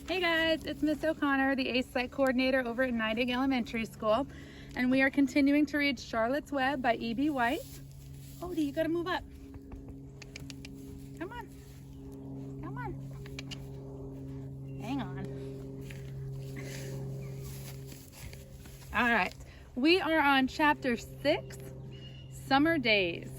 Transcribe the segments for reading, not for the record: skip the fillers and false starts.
Hey guys, it's Miss O'Connor, the ACE Psych Coordinator over at Niding Elementary School, and we are continuing to read Charlotte's Web by E.B. White. Odie, you gotta move up. Come on. Come on. Hang on. All right, we are on chapter 6, Summer Days.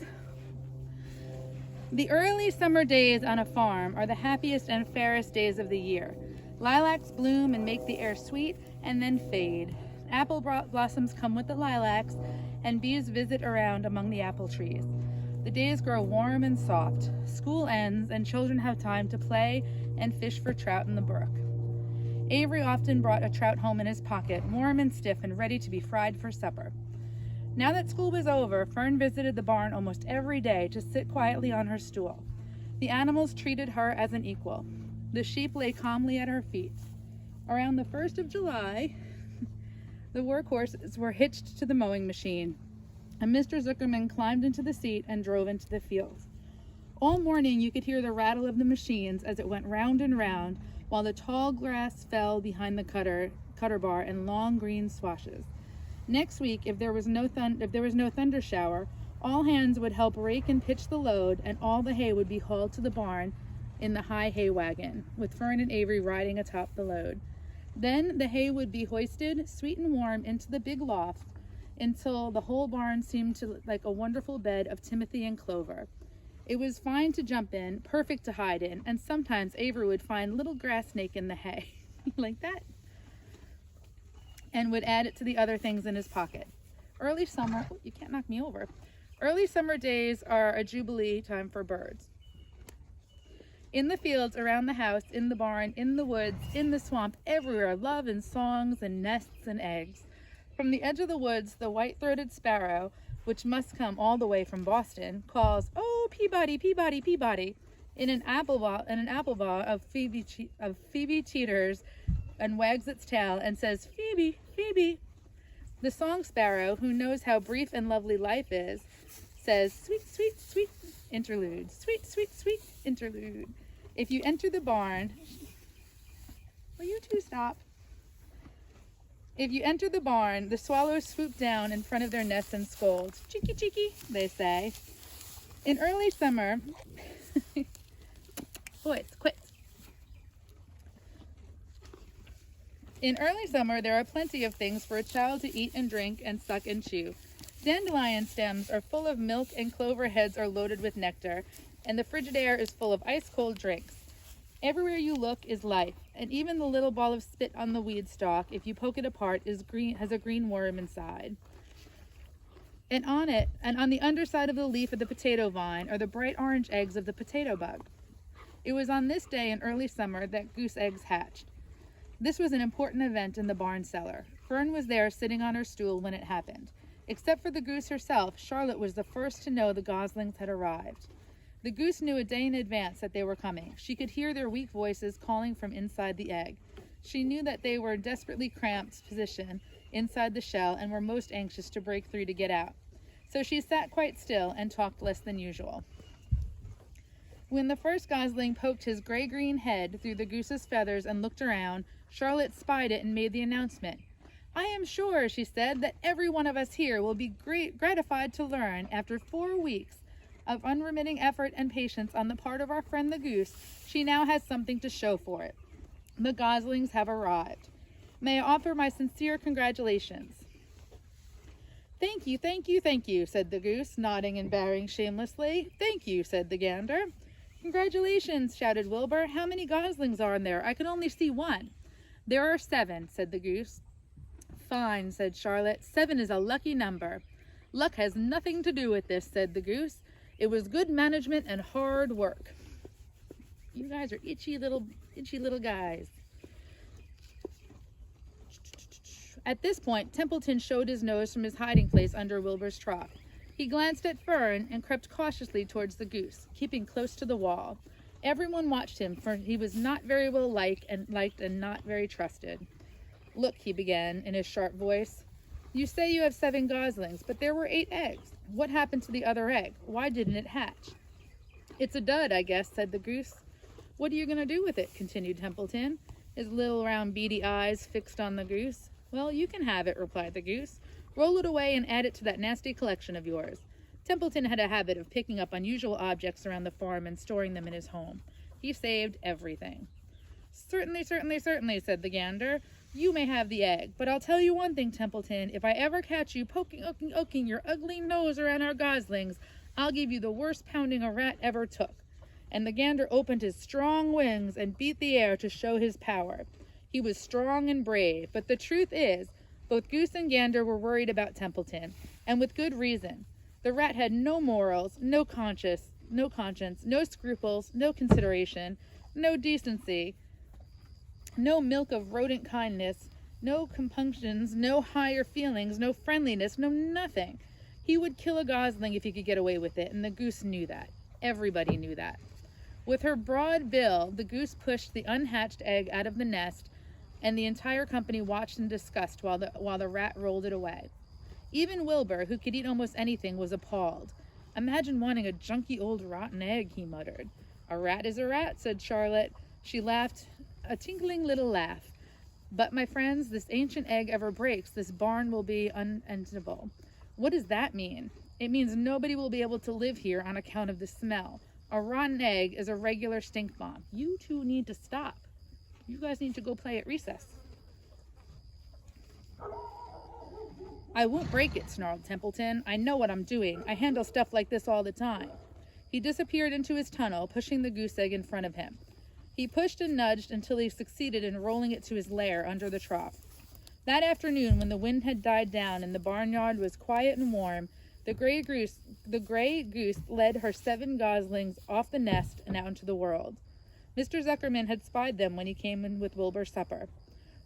The early summer days on a farm are the happiest and fairest days of the year. Lilacs bloom and make the air sweet and then fade. Apple blossoms come with the lilacs, and bees visit around among the apple trees. The days grow warm and soft. School ends, and children have time to play and fish for trout in the brook. Avery often brought a trout home in his pocket, warm and stiff and ready to be fried for supper. Now that school was over, Fern visited the barn almost every day to sit quietly on her stool. The animals treated her as an equal. The sheep lay calmly at her feet. Around the 1st of July, the workhorses were hitched to the mowing machine, and Mr. Zuckerman climbed into the seat and drove into the fields. All morning you could hear the rattle of the machines as it went round and round, while the tall grass fell behind the cutter bar in long green swashes. Next week, if there was no thunder shower, all hands would help rake and pitch the load, and all the hay would be hauled to the barn in the high hay wagon, with Fern and Avery riding atop the load. Then the hay would be hoisted, sweet and warm, into the big loft until the whole barn seemed like a wonderful bed of timothy and clover. It was fine to jump in, perfect to hide in, and sometimes Avery would find little grass snake in the hay, like that, and would add it to the other things in his pocket. Early summer, you can't knock me over. Early summer days are a jubilee time for birds. In the fields, around the house, in the barn, in the woods, in the swamp, everywhere, love and songs and nests and eggs. From the edge of the woods, the white-throated sparrow, which must come all the way from Boston, calls, "Oh, Peabody, Peabody, Peabody," in an apple bough of Phoebe teeters and wags its tail and says, "Phoebe, Phoebe." The song sparrow, who knows how brief and lovely life is, says, "Sweet, sweet, sweet interlude, sweet, sweet, sweet interlude." If you enter the barn, will you two stop? If you enter the barn, the swallows swoop down in front of their nests and scold. "Cheeky, cheeky," they say. In early summer, boys, quit. In early summer, there are plenty of things for a child to eat and drink and suck and chew. Dandelion stems are full of milk and clover heads are loaded with nectar, and the frigid air is full of ice-cold drinks. Everywhere you look is life, and even the little ball of spit on the weed stalk, if you poke it apart, has a green worm inside. And on the underside of the leaf of the potato vine, are the bright orange eggs of the potato bug. It was on this day in early summer that goose eggs hatched. This was an important event in the barn cellar. Fern was there sitting on her stool when it happened. Except for the goose herself, Charlotte was the first to know the goslings had arrived. The goose knew a day in advance that they were coming. She could hear their weak voices calling from inside the egg. She knew that they were in desperately cramped position inside the shell and were most anxious to break through to get out. So she sat quite still and talked less than usual. When the first gosling poked his gray-green head through the goose's feathers and looked around, Charlotte spied it and made the announcement. "I am sure," she said, "that every one of us here will be gratified to learn, after 4 weeks of unremitting effort and patience on the part of our friend the goose, she now has something to show for it. The goslings have arrived. May I offer my sincere congratulations?" "Thank you, thank you, thank you," said the goose, nodding and bowing shamelessly. "Thank you," said the gander. "Congratulations," shouted Wilbur. "How many goslings are in there? I can only see one." "There are 7," said the goose. "Fine," said Charlotte. "7 is a lucky number." "Luck has nothing to do with this," said the goose. "It was good management and hard work." You guys are itchy little guys. At this point, Templeton showed his nose from his hiding place under Wilbur's trough. He glanced at Fern and crept cautiously towards the goose, keeping close to the wall. Everyone watched him, for he was not very well liked and not very trusted. "Look," he began in his sharp voice. "You say you have 7 goslings, but there were 8 eggs. What happened to the other egg? Why didn't it hatch?" "It's a dud, I guess," said the goose. "What are you going to do with it?" continued Templeton. his little round beady eyes fixed on the goose. "Well, you can have it," replied the goose. "Roll it away and add it to that nasty collection of yours." Templeton had a habit of picking up unusual objects around the farm and storing them in his home. He saved everything. "Certainly, certainly, certainly," said the gander. "You may have the egg, but I'll tell you one thing, Templeton. If I ever catch you poking your ugly nose around our goslings, I'll give you the worst pounding a rat ever took." And the gander opened his strong wings and beat the air to show his power. He was strong and brave, but the truth is, both goose and gander were worried about Templeton, and with good reason. The rat had no morals, no conscience, no scruples, no consideration, no decency, no milk of rodent kindness, no compunctions, no higher feelings, no friendliness, no nothing. He would kill a gosling if he could get away with it, and the goose knew that. Everybody knew that. With her broad bill, the goose pushed the unhatched egg out of the nest, and the entire company watched in disgust while the rat rolled it away. Even Wilbur, who could eat almost anything, was appalled. "Imagine wanting a junky old rotten egg," he muttered. "A rat is a rat," said Charlotte. She laughed a tinkling little laugh. "But, my friends, this ancient egg ever breaks, this barn will be untenable." "What does that mean?" "It means nobody will be able to live here on account of the smell. A rotten egg is a regular stink bomb. You two need to stop. You guys need to go play at recess." "I won't break it," snarled Templeton. "I know what I'm doing. I handle stuff like this all the time." He disappeared into his tunnel, pushing the goose egg in front of him. He pushed and nudged until he succeeded in rolling it to his lair under the trough. That afternoon, when the wind had died down and the barnyard was quiet and warm, the gray goose led her 7 goslings off the nest and out into the world. Mr. Zuckerman had spied them when he came in with Wilbur's supper.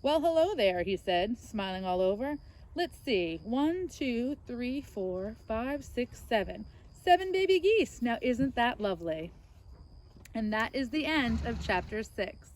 "Well, hello there," he said, smiling all over. "Let's see, 1, 2, 3, 4, 5, 6, 7. 7 baby geese. Now isn't that lovely?" And that is the end of chapter 6.